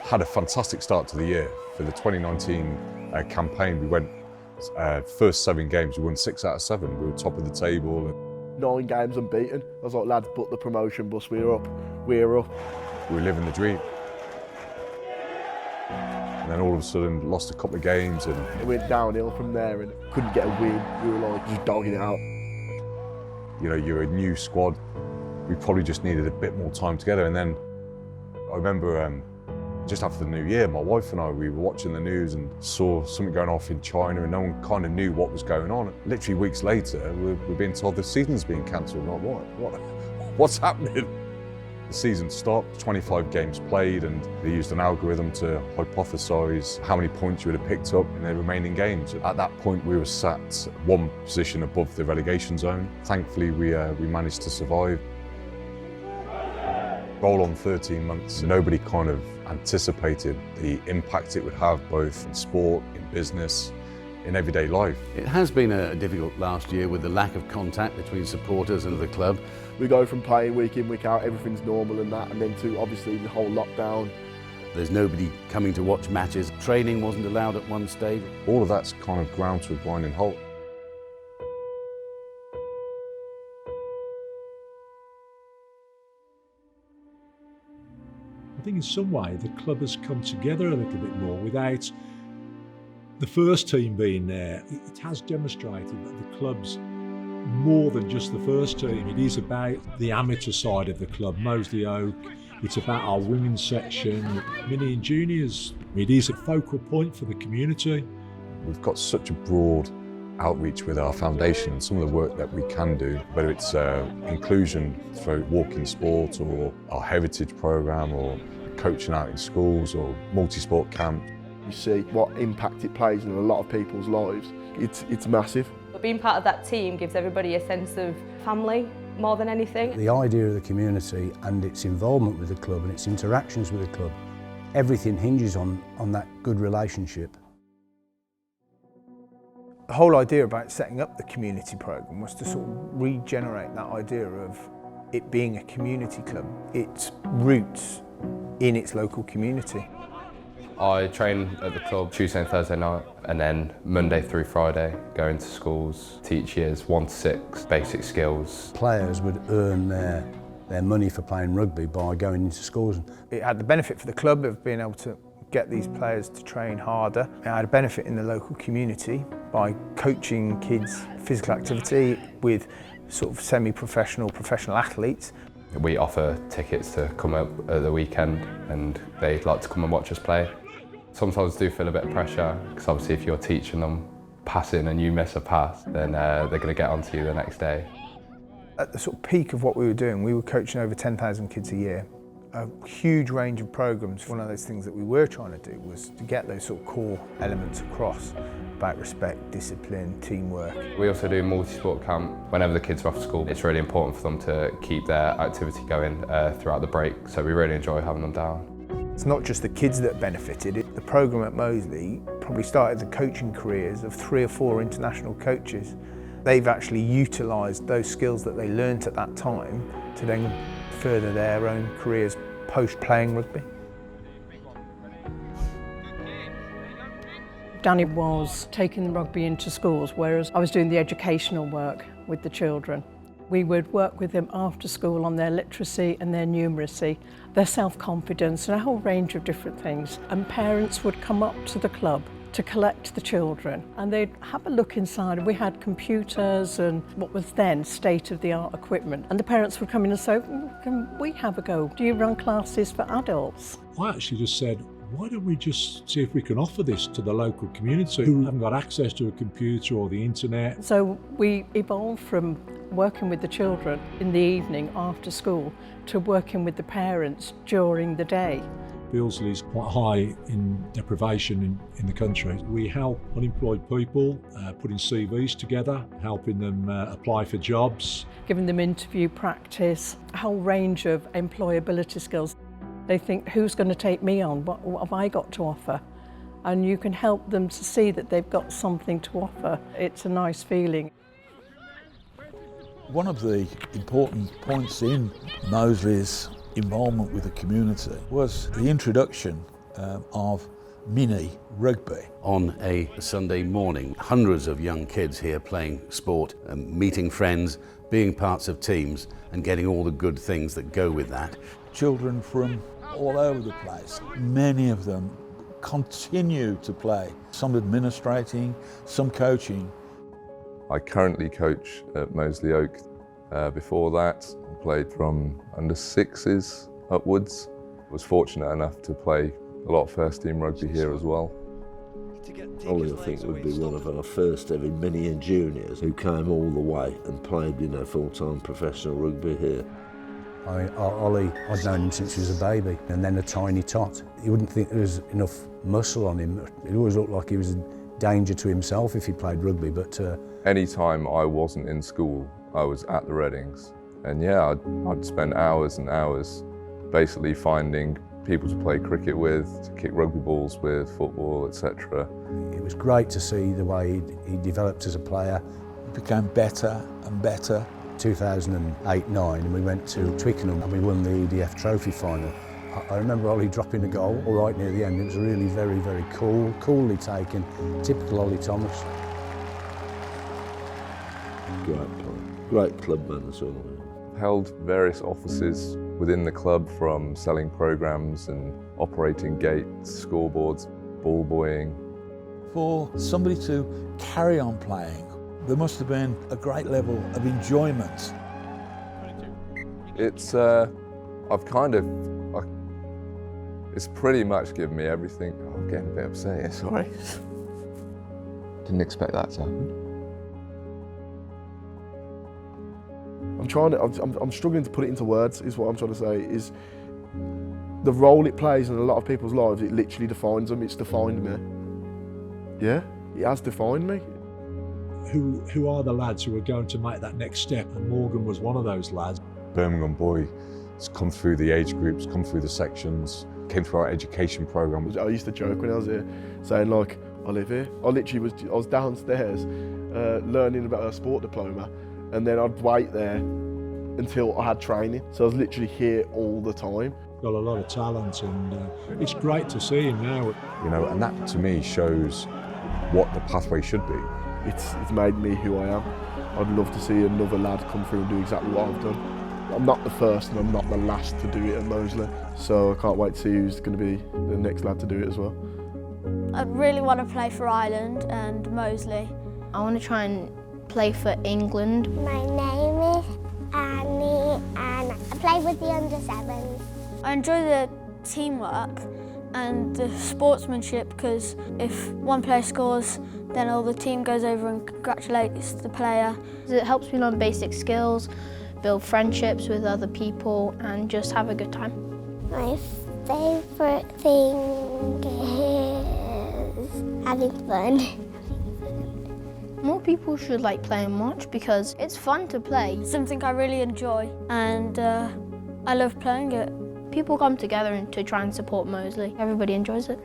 Had a fantastic start to the year. For the 2019 campaign, we went first 7 games, we won 6 out of 7. We were top of the table. 9 games unbeaten. I was like, lads, book the promotion bus, we're up. We were living the dream. And then all of a sudden, lost a couple of games and it went downhill from there and couldn't get a win. We were like, just dogging it out. You know, you're a new squad. We probably just needed a bit more time together. And then I remember just after the new year, my wife and I, we were watching the news and saw something going off in China and no one kind of knew what was going on. Literally weeks later, we're being told the season's being cancelled. Like, what's happening? The season stopped, 25 games played, and they used an algorithm to hypothesise how many points you would have picked up in the remaining games. At that point, we were sat 1 position above the relegation zone. Thankfully, we managed to survive. Roll on 13 months, nobody kind of anticipated the impact it would have both in sport, in business, in everyday life. It has been a difficult last year with the lack of contact between supporters and the club. We go from playing week in, week out, everything's normal and that, and then to obviously the whole lockdown. There's nobody coming to watch matches. Training wasn't allowed at one stage. All of that's kind of ground to a grinding halt. I think in some way the club has come together a little bit more without the first team being there. It has demonstrated that the club's more than just the first team. It is about the amateur side of the club, Moseley Oak. It's about our women's section, mini and juniors. It is a focal point for the community. We've got such a broad outreach with our foundation and some of the work that we can do, whether it's inclusion through walking sport or our heritage programme or coaching out in schools or multi-sport camp. You see what impact it plays in a lot of people's lives. It's massive. Being part of that team gives everybody a sense of family more than anything. The idea of the community and its involvement with the club and its interactions with the club, everything hinges on that good relationship. The whole idea about setting up the community programme was to sort of regenerate that idea of it being a community club, its roots in its local community. I train at the club Tuesday and Thursday night, and then Monday through Friday go into schools, teach years 1 to 6, basic skills. Players would earn their money for playing rugby by going into schools. It had the benefit for the club of being able to get these players to train harder. It had a benefit in the local community by coaching kids physical activity with sort of semi-professional, professional athletes. We offer tickets to come up at the weekend and they'd like to come and watch us play. Sometimes do feel a bit of pressure because obviously if you're teaching them passing and you miss a pass, then they're going to get onto you the next day. At the sort of peak of what we were doing, we were coaching over 10,000 kids a year. A huge range of programmes. One of those things that we were trying to do was to get those sort of core elements across about respect, discipline, teamwork. We also do multi-sport camp whenever the kids are off school. It's really important for them to keep their activity going throughout the break, so we really enjoy having them down. It's not just the kids that benefited. The programme at Moseley probably started the coaching careers of 3 or 4 international coaches. They've actually utilised those skills that they learnt at that time to then further their own careers post-playing rugby. Danny was taking rugby into schools, whereas I was doing the educational work with the children. We would work with them after school on their literacy and their numeracy, their self-confidence and a whole range of different things. And parents would come up to the club to collect the children and they'd have a look inside. We had computers and what was then state-of-the-art equipment. And the parents would come in and say, can we have a go? Do you run classes for adults? I actually just said, why don't we just see if we can offer this to the local community who haven't got access to a computer or the internet. So we evolved from working with the children in the evening after school to working with the parents during the day. Bilsley is quite high in deprivation in the country. We help unemployed people putting CVs together, helping them apply for jobs. Giving them interview practice, a whole range of employability skills. They think, who's going to take me on? What have I got to offer? And you can help them to see that they've got something to offer. It's a nice feeling. One of the important points in Moseley's involvement with the community was the introduction of mini rugby. On a Sunday morning, hundreds of young kids here playing sport, meeting friends, being parts of teams and getting all the good things that go with that. Children from all over the place, many of them continue to play, some administrating, some coaching. I currently coach at Moseley Oak. Before that, I played from under sixes upwards. I was fortunate enough to play a lot of first team rugby here as well. Ollie, I think, would be one of our first ever mini and juniors who came all the way and played, full-time professional rugby here. Ollie, I'd known him since he was a baby, and then a tiny tot. You wouldn't think there was enough muscle on him. It always looked like he was a danger to himself if he played rugby, but... Any time I wasn't in school, I was at the Readings. And yeah, I'd spend hours and hours basically finding people to play cricket with, to kick rugby balls with, football, etc. It was great to see the way he developed as a player. He became better and better. 2008-09, and we went to Twickenham and we won the EDF Trophy final. I remember Ollie dropping a goal right near the end. It was really very, very coolly taken. Typical Ollie Thomas. Great player, great clubman as well. Held various offices within the club, from selling programmes and operating gates, scoreboards, ball buoying. For somebody to carry on playing, there must have been a great level of enjoyment. It's, it's pretty much given me everything. Oh, I'm getting a bit upset here, sorry. Didn't expect that to happen. I'm struggling to put it into words, is what I'm trying to say, is the role it plays in a lot of people's lives, it literally defines them. It's defined me. Yeah, it has defined me. Who are the lads who are going to make that next step? And Morgan was one of those lads. Birmingham boy, has come through the age groups, come through the sections, came through our education programme. I used to joke when I was here, saying like, I live here. I was downstairs learning about a sport diploma, and then I'd wait there until I had training. So I was literally here all the time. Got a lot of talent, and it's great to see him now. And that to me shows what the pathway should be. It's made me who I am. I'd love to see another lad come through and do exactly what I've done. I'm not the first and I'm not the last to do it at Moseley, so I can't wait to see who's going to be the next lad to do it as well. I really want to play for Ireland and Moseley. I want to try and play for England. My name is Annie and I play with the under-7s. I enjoy the teamwork and the sportsmanship, because if one player scores, then all the team goes over and congratulates the player. It helps me learn basic skills, build friendships with other people and just have a good time. My favourite thing is having fun. More people should like playing much because it's fun to play. Something I really enjoy, and I love playing it. People come together to try and support Moseley. Everybody enjoys it.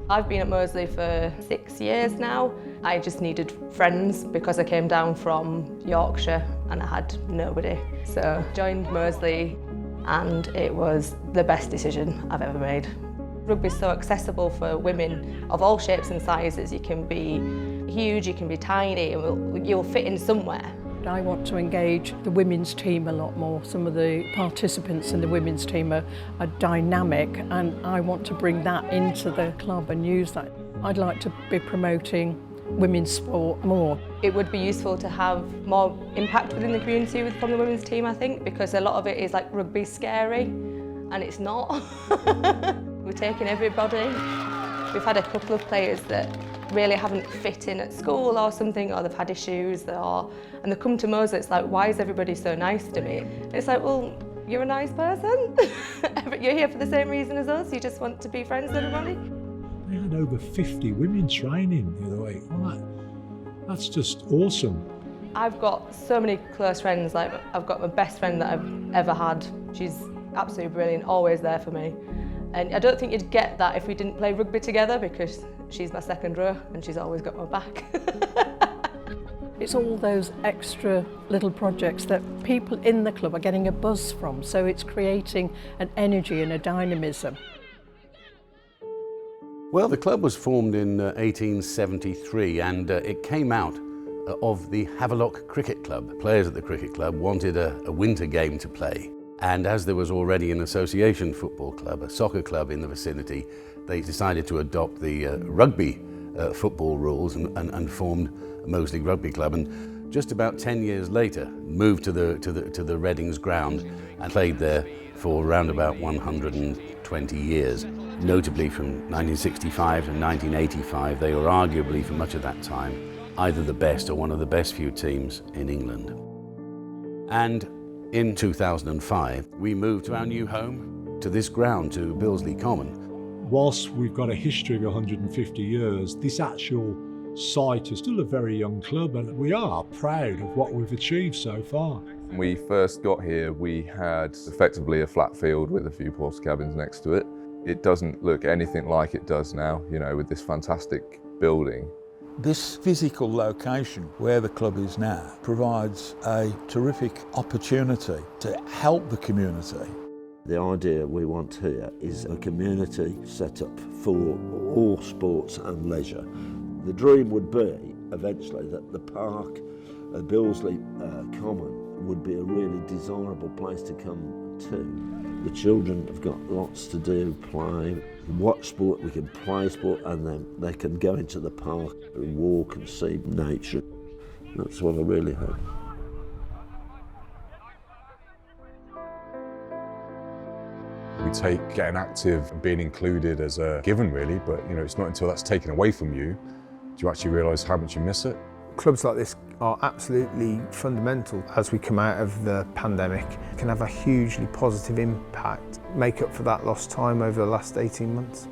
I've been at Moseley for 6 years now. I just needed friends because I came down from Yorkshire and I had nobody. So I joined Moseley and it was the best decision I've ever made. Rugby's so accessible for women of all shapes and sizes. You can be huge, you can be tiny, and you'll fit in somewhere. I want to engage the women's team a lot more. Some of the participants in the women's team are dynamic, and I want to bring that into the club and use that. I'd like to be promoting women's sport more. It would be useful to have more impact within the community from the women's team, I think, because a lot of it is like rugby's scary, and it's not. We're taking everybody. We've had a couple of players that really haven't fit in at school or something, or they've had issues, and they come to Moseley, it's like, why is everybody so nice to me? It's like, well, you're a nice person. You're here for the same reason as us, you just want to be friends with everybody. They had over 50 women training the other week. Well, that's just awesome. I've got so many close friends. Like, I've got my best friend that I've ever had. She's absolutely brilliant, always there for me. And I don't think you'd get that if we didn't play rugby together, because she's my second row and she's always got my back. It's all those extra little projects that people in the club are getting a buzz from, so it's creating an energy and a dynamism. Well, the club was formed in 1873 and it came out of the Havelock Cricket Club. Players at the cricket club wanted a winter game to play, and as there was already an association football club, a soccer club in the vicinity, they decided to adopt the rugby football rules and formed Moseley Rugby Club, and just about 10 years later moved to the Readings ground and played there for around about 120 years. Notably from 1965 to 1985, they were arguably for much of that time either the best or one of the best few teams in England. And in 2005, we moved to our new home, to this ground, to Billesley Common. Whilst we've got a history of 150 years, this actual site is still a very young club, and we are proud of what we've achieved so far. When we first got here, we had effectively a flat field with a few porter cabins next to it. It doesn't look anything like it does now, you know, with this fantastic building. This physical location where the club is now provides a terrific opportunity to help the community. The idea we want here is a community set up for all sports and leisure. The dream would be eventually that the park at Billesley Common would be a really desirable place to come to. The children have got lots to do, play, watch sport, we can play sport, and then they can go into the park and walk and see nature. That's what I really hope. We take getting active and being included as a given really, but you know, it's not until that's taken away from you do you actually realise how much you miss it. Clubs like this are absolutely fundamental as we come out of the pandemic. It can have a hugely positive impact, make up for that lost time over the last 18 months.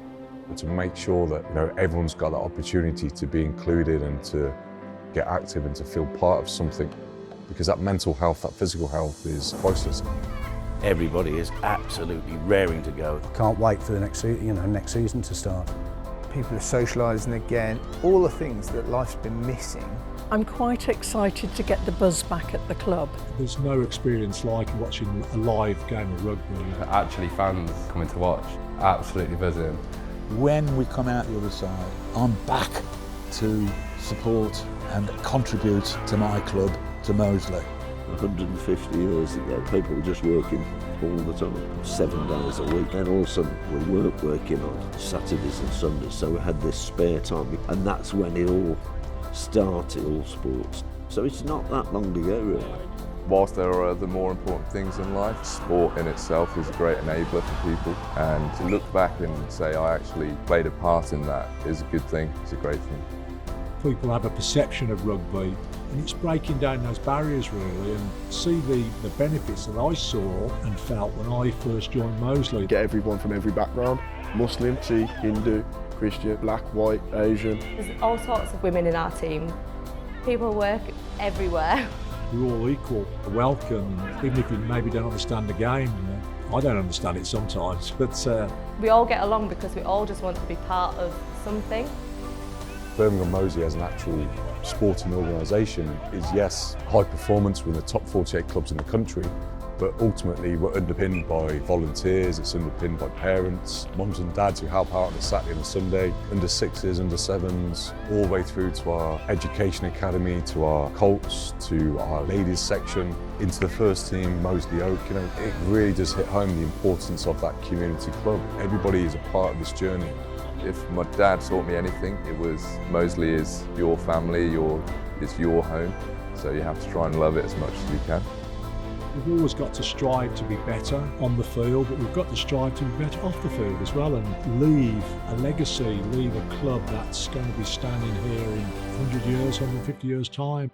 And to make sure that everyone's got that opportunity to be included and to get active and to feel part of something, because that mental health, that physical health is priceless. Everybody is absolutely raring to go. Can't wait for the next season to start. People are socialising again, all the things that life's been missing. I'm quite excited to get the buzz back at the club. There's no experience like watching a live game of rugby. Actually fans coming to watch, absolutely buzzing. When we come out the other side, I'm back to support and contribute to my club, to Moseley. 150 years ago, people were just working all the time, 7 days a week, and all of a sudden we weren't working on Saturdays and Sundays, so we had this spare time, and that's when it all started, all sports. So it's not that long to go really. Whilst there are other more important things in life, sport in itself is a great enabler for people, and to look back and say I actually played a part in that is a good thing, it's a great thing. People have a perception of rugby, and it's breaking down those barriers really, and see the benefits that I saw and felt when I first joined Moseley. Get everyone from every background, Muslim, Sikh, Hindu, Christian, black, white, Asian. There's all sorts of women in our team. People work everywhere. We're all equal, welcome, even if you maybe don't understand the game. I don't understand it sometimes, but We all get along because we all just want to be part of something. Birmingham Moseley as an actual sporting organisation is, yes, high performance, we're in the top 48 clubs in the country, but ultimately we're underpinned by volunteers, it's underpinned by parents, mums and dads who help out on a Saturday and a Sunday, under 6s, under 7s, all the way through to our education academy, to our Colts, to our ladies section, into the first team, Moseley Oak. It really does hit home the importance of that community club. Everybody is a part of this journey. If my dad taught me anything, it was Moseley is your family, it's your home, so you have to try and love it as much as you can. We've always got to strive to be better on the field, but we've got to strive to be better off the field as well, and leave a legacy, leave a club that's going to be standing here in 100 years, 150 years' time.